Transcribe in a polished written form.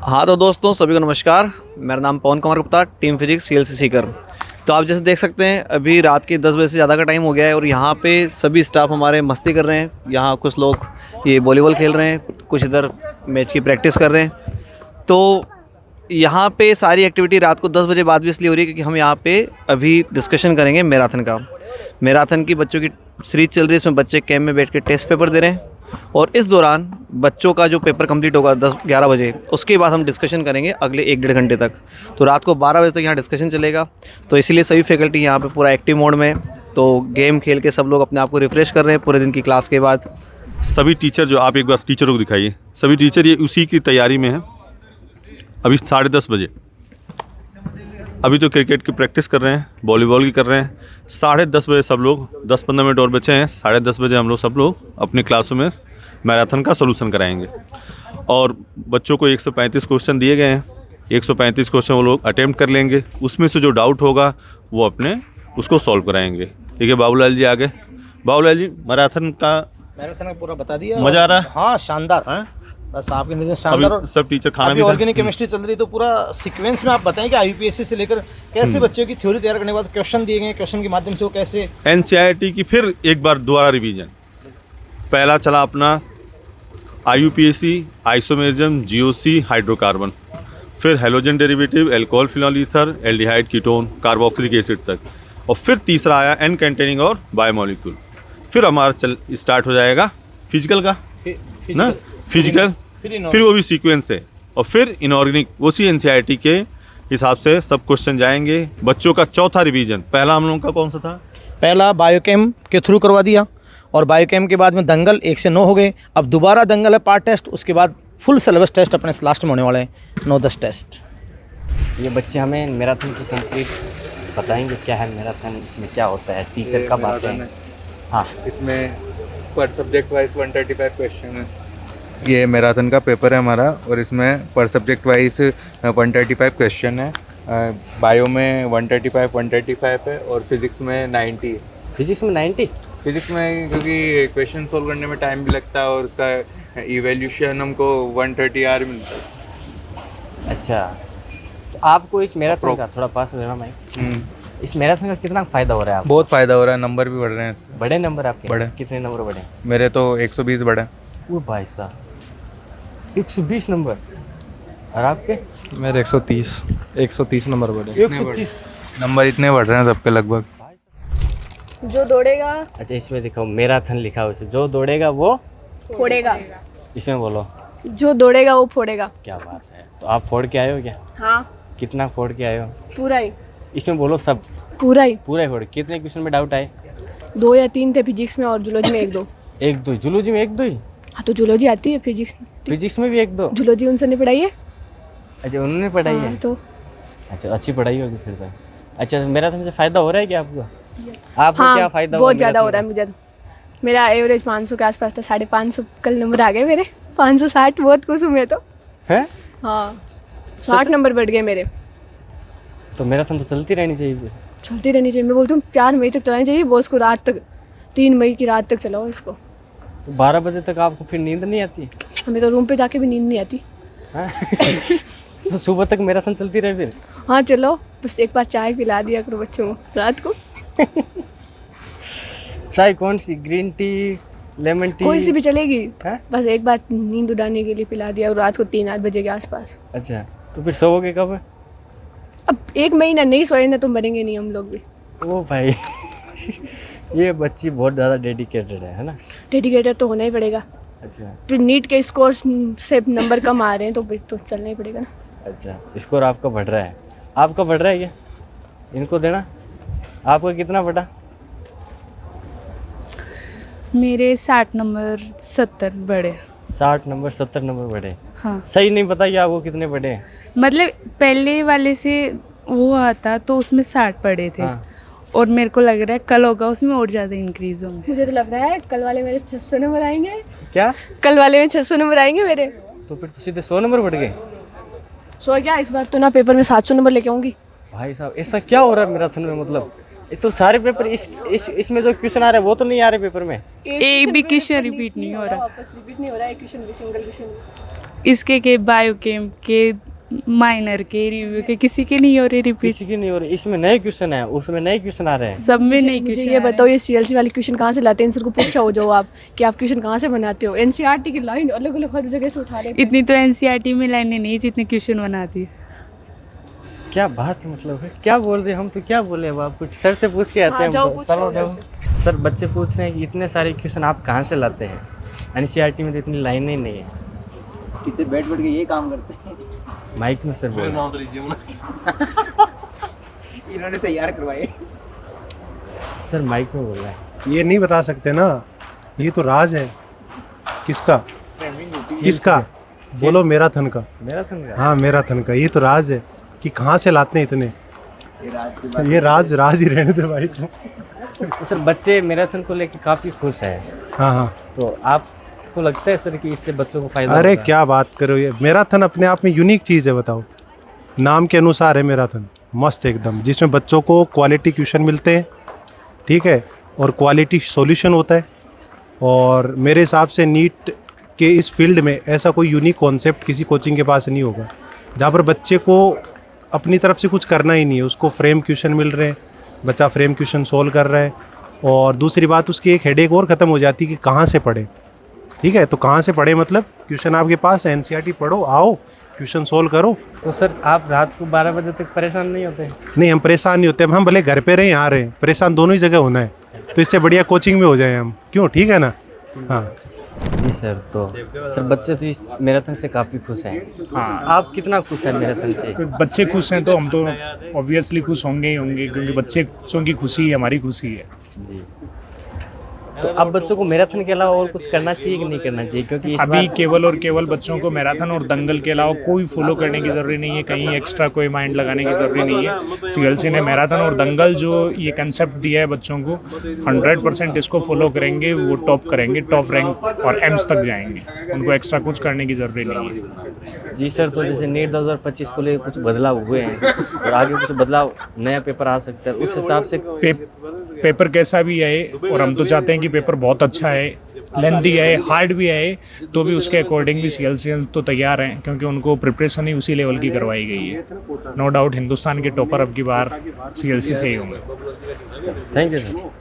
हाँ तो दोस्तों सभी को नमस्कार। मेरा नाम Pawan Kumar Gupta, team physics CLC Sikar. तो आप जैसे देख सकते हैं अभी रात के 10 बजे से ज़्यादा का टाइम हो गया है और यहाँ पे सभी स्टाफ हमारे मस्ती कर रहे हैं। यहाँ कुछ लोग ये वॉलीबॉल खेल रहे हैं, कुछ इधर मैच की प्रैक्टिस कर रहे हैं। तो यहाँ पे सारी एक्टिविटी रात को 10 बजे बाद भी इसलिए हो रही है क्योंकि हम यहाँ पे अभी डिस्कशन करेंगे मैराथन का। मैराथन की बच्चों की सीरीज चल रही है, इसमें बच्चे कैंप में बैठ के टेस्ट पेपर दे रहे हैं और इस दौरान बच्चों का जो पेपर कंप्लीट होगा 10-11 बजे, उसके बाद हम डिस्कशन करेंगे अगले 1-1.5 घंटे तक। तो रात को 12 बजे तक यहाँ डिस्कशन चलेगा। तो इसीलिए सभी फैकल्टी यहाँ पे पूरा एक्टिव मोड में, तो गेम खेल के सब लोग अपने आप को रिफ़्रेश कर रहे हैं पूरे दिन की क्लास के बाद। सभी टीचर जो आप एक बार टीचरों को दिखाइए, सभी टीचर ये उसी की तैयारी में हैं। अभी 10:30 बजे, अभी तो क्रिकेट की प्रैक्टिस कर रहे हैं, वॉलीबॉल की कर रहे हैं। 10:30 बजे सब लोग, 10-15 मिनट और बचे हैं, 10:30 बजे हम लोग सब लोग अपनी क्लासों में मैराथन का सोल्यूशन कराएंगे। और बच्चों को 135 क्वेश्चन दिए गए हैं, 135 क्वेश्चन वो लोग अटेम्प्ट कर लेंगे। उसमें से जो डाउट होगा वो अपने उसको सॉल्व कराएंगे। ठीक है बाबूलाल जी, आगे। बाबूलाल जी, मैराथन का पूरा बता दिया। मज़ा आ रहा है? हाँ शानदार है? बस आपके निर्देश शानदार। और सब टीचर खाना अभी भी ऑर्गेनिक केमिस्ट्री चल रही है, तो पूरा सीक्वेंस में आप बताएं कि आईयूपीएससी से लेकर कैसे बच्चों की थ्योरी तैयार करने के बाद क्वेश्चन दिए गए, क्वेश्चन के माध्यम से वो कैसे एनसीईआरटी की फिर एक बार दोबारा रिवीजन। पहला चला अपना आईयूपीएसी, आइसोमेरिज्म, जीओसी, हाइड्रोकार्बन, फिर halogen derivative, alcohol, phenol ether, aldehyde, ketone, carboxylic acid तक। और फिर तीसरा आया एन कंटेनिंग और बायोमोलिक्यूल। फिर हमारा स्टार्ट हो जाएगा फिजिकल का ना, फिजिकल, फिर वो भी सीक्वेंस है। और फिर इनऑर्गेनिक, उसी एनसीईआरटी के हिसाब से सब क्वेश्चन जाएंगे। बच्चों का चौथा रिवीजन, पहला हम लोगों का कौन सा था? पहला बायोकेम के थ्रू करवा दिया और बायोकेम के बाद में दंगल 1 से 9 हो गए। अब दोबारा दंगल है पार्ट टेस्ट, उसके बाद फुल सिलेबस टेस्ट अपने लास्ट में होने वाले हैं 9-10 टेस्ट। ये बच्चे हमें मैराथन की कंप्लीट बताएंगे, क्या है मैराथन, इसमें क्या होता है, टीचर कब आते हैं। हाँ, इसमें पर सब्जेक्ट वाइज 135 क्वेश्चन है। ये मैराथन का पेपर है हमारा और इसमें पर सब्जेक्ट वाइज 135 क्वेश्चन है। बायो में 135 है और फिजिक्स में 90 है। फिजिक्स में 90? फिजिक्स में क्योंकि क्वेश्चन सोल्व करने में टाइम भी लगता है और उसका इवैल्यूएशन हमको 130 आर मिलता है। अच्छा, तो आपको इस मैराथन का थोड़ा पास हो जाना भाई, इस मैराथन का कितना फ़ायदा हो रहा है आपको? बहुत फ़ायदा हो रहा है, नंबर भी बढ़ रहे हैं इससे। बड़े नंबर आपके? बड़े। कितने नंबर बढ़े? मेरे तो 120 बढ़े। वो भाई साहब 120 नंबर। और आपके? मेरे 130 नंबर बढ़े। 130 नंबर इतने बढ़ रहे हैं सबके लगभग। जो दौड़ेगा अच्छा, इसमें दिखाओ मैराथन लिखा हो, जो दौड़ेगा वो फोड़ेगा, इसमें बोलो। जो दौड़ेगा वो फोड़ेगा। क्या बात है, तो आप फोड़ के आए हो क्या? हाँ, कितना फोड़ के आए हो? पूरा ही। इसमें बोलो सब। पूरा ही। पूरा ही फोड़। कितने क्वेश्चन में डाउट आए? 2 या 3 थे फिजिक्स में और जूलॉजी में 1-2। 1-2? जूलॉजी में 1-2 ही? हाँ तो जूलॉजी आती है, फिजिक्स में भी 1-2? जूलॉजी उनसे नहीं पढ़ाई है। अच्छा, उन्होंने पढ़ाई है तो अच्छा, अच्छी पढ़ाई होगी फिर तो। अच्छा, मैराथन से फ़ायदा हो रहा है क्या आपको? आपको हाँ, क्या फ़ायदा? बहुत ज़्यादा हो रहा है मुझे तो। मेरा एवरेज 500 के आसपास था, 550 कल नंबर आ गए मेरे। 560, बहुत खुश हूँ मैं तो। है? हाँ, 60 नंबर बढ़ गए मेरे। तो मैराथन तो चलती रहनी चाहिए फिर। चलती रहनी चाहिए, मैं बोलती हूँ 4 मई तक चलानी चाहिए बॉस को, रात तक 3 मई की रात तक चलाओ इसको। तो 12 बजे तक आपको फिर नींद नहीं आती? हमें तो रूम पे जाके भी नींद नहीं आती। हाँ? तो सुबह तक मैराथन चलती रहे फिर? हाँ चलो, बस एक बार चाय पिला दिया करो बच्चों को रात को। चाय कौन सी? Green tea, lemon tea? कोई सी भी चलेगी। है? बस एक बार नींद उड़ाने के लिए पिला दिया और रात को 3-8 बजे के आसपास। अच्छा, तो फिर सोओगे कब? अब 1 महीना नहीं सोए ना तो मरेंगे नहीं हम लोग भी। ओ भाई ये बच्ची बहुत ज़्यादा डेडिकेटेड है ना? डेडिकेटेड तो होना ही पड़ेगा। अच्छा। फिर नीट के स्कोर से नंबर कम आ रहे हैं तो फिर तो चलना ही पड़ेगा ना। अच्छा, स्कोर आपका बढ़ रहा है? आपका बढ़ रहा है क्या? इनको देना। आपका कितना बढ़ा? मेरे 60 नंबर 70 बढ़े। 60 नंबर 70 नंबर बढ़े? हाँ। सही नहीं पता कि आपको कितने बढ़े हैं? मतलब पहले वाले से वो आता तो उसमें 60 पड़े थे। हाँ। और मेरे को लग रहा है कल होगा उसमें और ज़्यादा इंक्रीज होंगे। मुझे तो लग रहा है कल वाले मेरे 600 नंबर आएंगे। क्या? कल वाले में 600 नंबर आएंगे मेरे। तो फिर तो सीधे 100 नंबर बढ़ गए। सो क्या इस बार तो ना पेपर में 700 नंबर लेके आऊँगी। भाई साहब, ऐसा क्या हो रहा है मैराथन में? मतलब ये तो सारे पेपर इसमें जो क्वेश्चन आ रहे हैं वो तो नहीं आ रहे पेपर में। एक भी क्वेश्चन रिपीट नहीं हो रहा। वापस रिपीट नहीं हो रहा है क्वेश्चन भी, सिंगल क्वेश्चन। इसके के बायोकेम के माइनर के रिव्यू के किसी के नहीं हो रहे रिपीट। किसी की नहीं हो रही। इसमें नए क्वेश्चन है, उसमें नए क्वेश्चन आ रहे हैं। सब में नहीं मुझे क्वेश्चन ये बताओ, ये सीएलसी वाले क्वेश्चन कहाँ से लाते हैं? इनसे को पूछा हो जो आप कि आप क्वेश्चन कहाँ से बनाते हो? एनसीईआरटी की लाइन अलग अलग हर जगह से उठा रहे हैं। इतनी तो एनसीईआरटी में लाइनें नहीं जितने क्वेश्चन बनाती है। क्या बात है, मतलब है क्या बोल रहे हैं हम? तो क्या बोले अब आप? कुछ सर से पूछ के आते हाँ, हैं जाओ हम तो। पूछो चलो सर जाओ। सर बच्चे पूछ रहे हैं कि इतने सारे क्वेश्चन आप कहाँ से लाते हैं? एनसीईआरटी में तो इतनी लाइनें ही नहीं है। टीचर बैठ बैठ के ये काम करते हैं। माइक में सर बोल। इन्होंने तैयार करवाए। सर माइक में बोल रहा है। ये नहीं बता सकते ना, ये तो राज है। किसका किसका बोलो? मैराथन का। मैराथन का? हाँ मैराथन का, ये तो राज है कि कहाँ से लाते हैं इतने। ये राज ही रहने दे भाई। तो सर बच्चे मैराथन को लेकर काफ़ी खुश है। हाँ हाँ। तो आपको लगता है सर कि इससे बच्चों को फायदा अरे होगा? क्या बात करो, ये मैराथन अपने आप में यूनिक चीज़ है। बताओ, नाम के अनुसार है मैराथन, मस्त एकदम, जिसमें बच्चों को क्वालिटी क्वेश्चन मिलते हैं, ठीक है, और क्वालिटी सॉल्यूशन होता है। और मेरे हिसाब से नीट के इस फील्ड में ऐसा कोई यूनिक कॉन्सेप्ट किसी कोचिंग के पास नहीं होगा, जहाँ पर बच्चे को अपनी तरफ से कुछ करना ही नहीं है, उसको फ्रेम क्वेश्चन मिल रहे हैं, बच्चा फ्रेम क्वेश्चन सोल्व कर रहा है। और दूसरी बात, उसकी एक हेडेक और ख़त्म हो जाती है कि कहाँ से पढ़े। ठीक है, तो कहाँ से पढ़े मतलब क्वेश्चन आपके पास है, एनसीईआरटी पढ़ो, आओ क्वेश्चन सोल्व करो। तो सर आप रात को 12 बजे तक परेशान नहीं होते? नहीं, हम परेशान नहीं होते। हम भले घर पे रहें, यहाँ रहें, परेशान दोनों ही जगह होना है। तो इससे बढ़िया कोचिंग में हो जाए हम, क्यों? ठीक है ना? हाँ जी सर। तो सर बच्चे तो इस मैराथन से काफ़ी खुश हैं। हाँ, आप कितना खुश हैं मैराथन से? बच्चे खुश हैं तो हम तो ऑब्वियसली खुश होंगे ही होंगे, क्योंकि बच्चों की खुशी हमारी खुशी है। जी। तो अब बच्चों को मैराथन के अलावा और कुछ करना चाहिए कि नहीं करना चाहिए? क्योंकि इस अभी बार केवल और केवल बच्चों को मैराथन और दंगल के अलावा कोई फॉलो करने की ज़रूरी नहीं है, कहीं एक्स्ट्रा कोई माइंड लगाने की ज़रूरी नहीं है। सीएलसी ने मैराथन और दंगल जो ये कंसेप्ट दिया है बच्चों को, 100% इसको फॉलो करेंगे, वो टॉप करेंगे, टॉप रैंक और एम्स तक जाएंगे। उनको एक्स्ट्रा कुछ करने की ज़रूरी नहीं है। जी सर। तो जैसे नीट 2025 को लेकर कुछ बदलाव हुए हैं और आगे कुछ बदलाव, नया पेपर आ सकता है, उस हिसाब से पेपर कैसा भी आए, और हम तो चाहते हैं कि पेपर बहुत अच्छा है, लेंथी है, हार्ड भी है, तो भी उसके अकॉर्डिंग भी सीएलसीएंस तो तैयार हैं, क्योंकि उनको प्रिपरेशन ही उसी लेवल की करवाई गई है। नो डाउट हिंदुस्तान के टॉपर अब की बार सीएलसी से ही होंगे। Thank you sir.